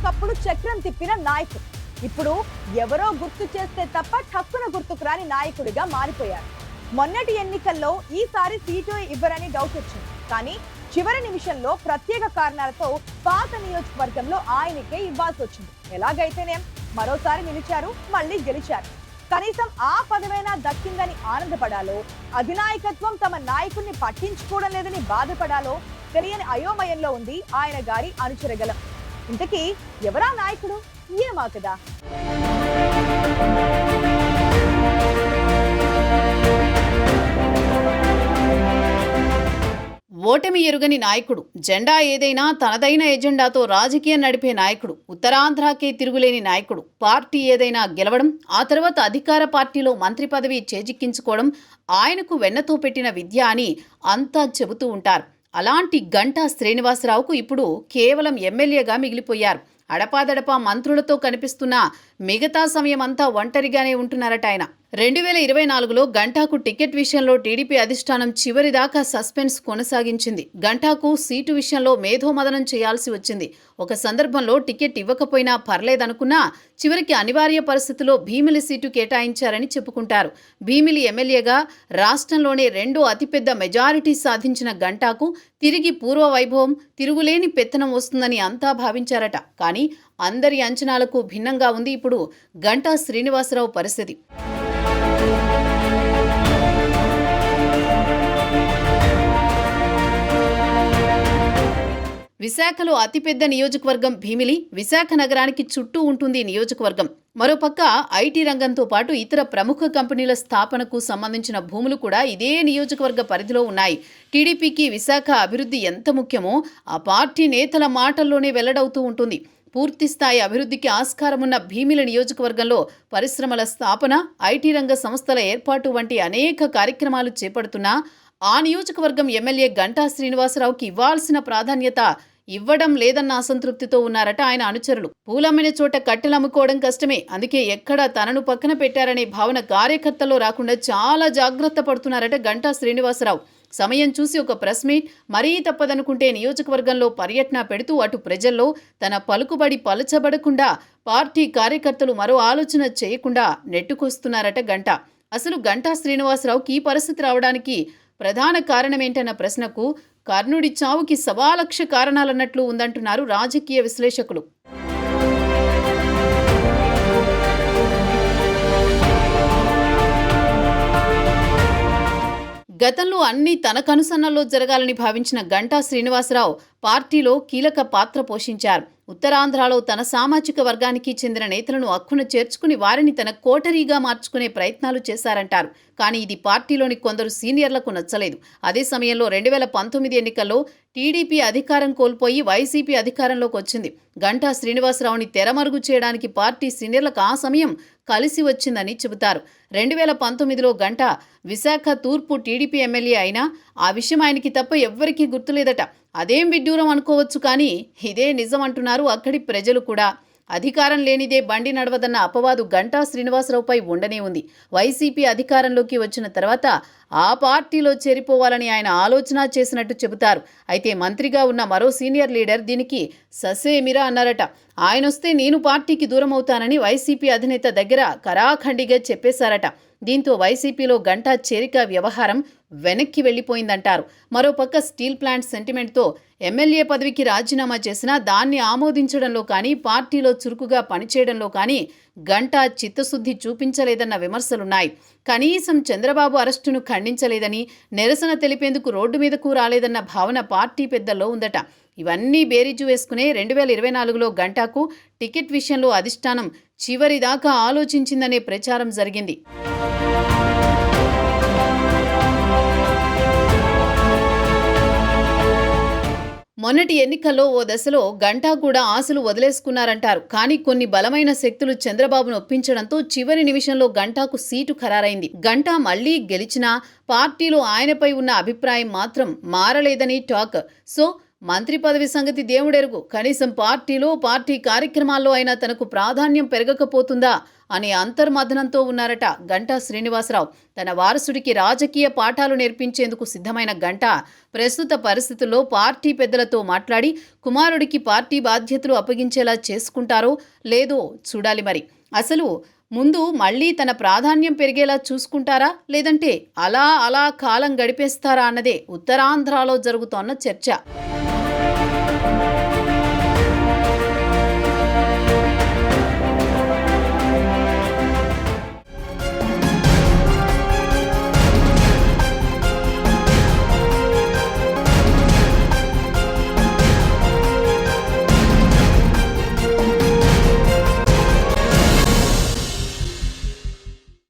ఒకప్పుడు చక్రం తిప్పిన నాయకుడు ఇప్పుడు ఎవరో గుర్తు చేస్తే తప్ప ఠక్కున గుర్తుకు రాని నాయకుడిగా మారిపోయారు. మొన్నటి ఎన్నికల్లో ఈసారి సీటు ఇవ్వరని డౌట్ వచ్చింది. కానీ చివరి నిమిషంలో ప్రత్యేక కారణాలతో పాత నియోజకవర్గంలో ఆయనకే ఇవ్వాల్సి వచ్చింది. ఎలాగైతేనేం మరోసారి నిలిచారు, మళ్ళీ గెలిచారు. కనీసం ఆ పదవైనా దక్కిందని ఆనందపడాలో, అధినాయకత్వం తమ నాయకుడిని పట్టించుకోవడం లేదని బాధపడాలో తెలియని అయోమయంలో ఉంది ఆయన గారి అనుచరగలం. ఇంతకీ ఎవరా నాయకుడు? ఏమా కదా. ఓటమి ఎరుగని నాయకుడు, జెండా ఏదైనా తనదైన ఎజెండాతో రాజకీయం నడిపే నాయకుడు, ఉత్తరాంధ్రకే తిరుగులేని నాయకుడు. పార్టీ ఏదైనా గెలవడం, ఆ తర్వాత అధికార పార్టీలో మంత్రి పదవి చేజిక్కించుకోవడం ఆయనకు వెన్నతో పెట్టిన విద్య అని అంతా చెబుతూ ఉంటారు. అలాంటి గంటా శ్రీనివాసరావుకు ఇప్పుడు కేవలం ఎమ్మెల్యేగా మిగిలిపోయారు. అడపాదడపా మంత్రులతో కనిపిస్తున్న మిగతా సమయమంతా ఒంటరిగానే ఉంటున్నారట ఆయన. 2024లో గంటాకు టికెట్ విషయంలో టీడీపీ అధిష్టానం చివరిదాకా సస్పెన్స్ కొనసాగించింది. గంటాకు సీటు విషయంలో మేధోమదనం చేయాల్సి వచ్చింది. ఒక సందర్భంలో టికెట్ ఇవ్వకపోయినా పర్లేదనుకున్నా చివరికి అనివార్య పరిస్థితిలో భీమిలి సీటు కేటాయించారని చెప్పుకుంటారు. భీమిలి ఎమ్మెల్యేగా రాష్ట్రంలోనే రెండో అతిపెద్ద మెజారిటీ సాధించిన గంటాకు తిరిగి పూర్వ వైభవం, తిరుగులేని పెత్తనం వస్తుందని అంతా భావించారట. కానీ అందరి అంచనాలకు భిన్నంగా ఉంది ఇప్పుడు గంటా శ్రీనివాసరావు పరిస్థితి. విశాఖలో అతిపెద్ద నియోజకవర్గం భీమిలి. విశాఖ నగరానికి చుట్టూ ఉంటుంది నియోజకవర్గం. మరోపక్క ఐటీ రంగంతో పాటు ఇతర ప్రముఖ కంపెనీల స్థాపనకు సంబంధించిన భూములు కూడా ఇదే నియోజకవర్గ పరిధిలో ఉన్నాయి. టీడీపీకి విశాఖ అభివృద్ధి ఎంత ముఖ్యమో ఆ పార్టీ నేతల మాటల్లోనే వెల్లడవుతూ ఉంటుంది. పూర్తిస్థాయి అభివృద్ధికి ఆస్కారమున్న భీమిలి నియోజకవర్గంలో పరిశ్రమల స్థాపన, ఐటీ రంగ సంస్థల ఏర్పాటు వంటి అనేక కార్యక్రమాలు చేపడుతున్నా ఆ నియోజకవర్గం ఎమ్మెల్యే గంటా శ్రీనివాసరావుకి ఇవ్వాల్సిన ప్రాధాన్యత ఇవ్వడం లేదన్న అసంతృప్తితో ఉన్నారట ఆయన అనుచరులు. పూలమ్మిన చోట కట్టెలమ్ముకోవడం కష్టమే, అందుకే ఎక్కడ తనను పక్కన పెట్టారనే భావన కార్యకర్తల్లో రాకుండా చాలా జాగ్రత్త పడుతున్నారట గంటా శ్రీనివాసరావు. సమయం చూసి ఒక ప్రెస్ మీట్, మరీ తప్పదనుకుంటే నియోజకవర్గంలో పర్యటన పెడుతూ అటు ప్రజల్లో తన పలుకుబడి పలచబడకుండా పార్టీ కార్యకర్తలు మరో ఆలోచన చేయకుండా నెట్టుకొస్తున్నారట గంటా. అసలు గంటా శ్రీనివాసరావుకి ఈ పరిస్థితి రావడానికి ప్రధాన కారణమేంటన్న ప్రశ్నకు కర్ణుడి చావుకి 1,00,000 కారణాలన్నట్లు ఉందంటున్నారు రాజకీయ విశ్లేషకులు. గతంలో అన్నీ తన కనుసన్నల్లో జరగాలని భావించిన గంటా శ్రీనివాసరావు పార్టీలో కీలక పాత్ర పోషించారు. ఉత్తరాంధ్రలో తన సామాజిక వర్గానికి చెందిన నేతలను అక్కున చేర్చుకుని వారిని తన కోటరీగా మార్చుకునే ప్రయత్నాలు చేశారంటారు. కానీ ఇది పార్టీలోని కొందరు సీనియర్లకు నచ్చలేదు. అదే సమయంలో 2019 ఎన్నికల్లో టీడీపీ అధికారం కోల్పోయి వైసీపీ అధికారంలోకి వచ్చింది. గంటా శ్రీనివాసరావుని తెరమరుగు చేయడానికి పార్టీ సీనియర్లకు ఆ సమయం కలిసి వచ్చిందని చెబుతారు. 2019లో గంటా విశాఖ తూర్పు టీడీపీ ఎమ్మెల్యే అయినా ఆ విషయం ఆయనకి తప్ప ఎవ్వరికీ గుర్తులేదట. అదేం విడ్డూరం అనుకోవచ్చు, కానీ ఇదే నిజం అంటున్నారు అక్కడి ప్రజలు కూడా. అధికారం లేనిదే బండి నడవదన్న అపవాదు గంటా శ్రీనివాసరావుపై ఉండనే ఉంది. వైసీపీ అధికారంలోకి వచ్చిన తర్వాత ఆ పార్టీలో చేరిపోవాలని ఆయన ఆలోచన చేసినట్టు చెబుతారు. అయితే మంత్రిగా ఉన్న మరో సీనియర్ లీడర్ దీనికి ససేమిరా అన్నారట. ఆయనొస్తే నేను పార్టీకి దూరం అవుతానని వైసీపీ అధినేత దగ్గర కరాఖండిగా చెప్పేశారట. దీంతో వైసీపీలో గంటా చేరిక వ్యవహారం వెనక్కి వెళ్లిపోయిందంటారు. మరోపక్క స్టీల్ ప్లాంట్ సెంటిమెంట్తో ఎమ్మెల్యే పదవికి రాజీనామా చేసినా దాన్ని ఆమోదించడంలో కానీ పార్టీలో చురుకుగా పనిచేయడంలో కానీ గంటా చిత్తశుద్ధి చూపించలేదన్న విమర్శలున్నాయి. కనీసం చంద్రబాబు అరెస్టును ఖండించలేదని, నిరసన తెలిపేందుకు రోడ్డు మీదకు రాలేదన్న భావన పార్టీ పెద్దల్లో ఉందట. ఇవన్నీ బేరీజు వేసుకునే 2024లో గంటాకు టికెట్ విషయంలో అధిష్టానం చివరిదాకా ఆలోచించిందనే ప్రచారం జరిగింది. మొన్నటి ఎన్నికల్లో ఓ దశలో గంటా కూడా ఆశలు వదిలేసుకున్నారంటారు. కానీ కొన్ని బలమైన శక్తులు చంద్రబాబును ఒప్పించడంతో చివరి నిమిషంలో గంటాకు సీటు ఖరారైంది. గంటా మళ్లీ గెలిచినా పార్టీలో ఆయనపై ఉన్న అభిప్రాయం మాత్రం మారలేదని టాక్. సో మంత్రి పదవి సంగతి దేవుడెరుగు, కనీసం పార్టీలో పార్టీ కార్యక్రమాల్లో అయినా తనకు ప్రాధాన్యం పెరగకపోతుందా అనే అంతర్మథనంతో ఉన్నారట గంటా శ్రీనివాసరావు. తన వారసుడికి రాజకీయ పాఠాలు నేర్పించేందుకు సిద్ధమైన గంటా ప్రస్తుత పరిస్థితుల్లో పార్టీ పెద్దలతో మాట్లాడి కుమారుడికి పార్టీ బాధ్యతలు అప్పగించేలా చేసుకుంటారో లేదో చూడాలి. మరి అసలు ముందు మళ్ళీ తన ప్రాధాన్యం పెరిగేలా చూసుకుంటారా, లేదంటే అలా కాలం గడిపేస్తారా అన్నదే ఉత్తరాంధ్రలో జరుగుతోన్న చర్చ.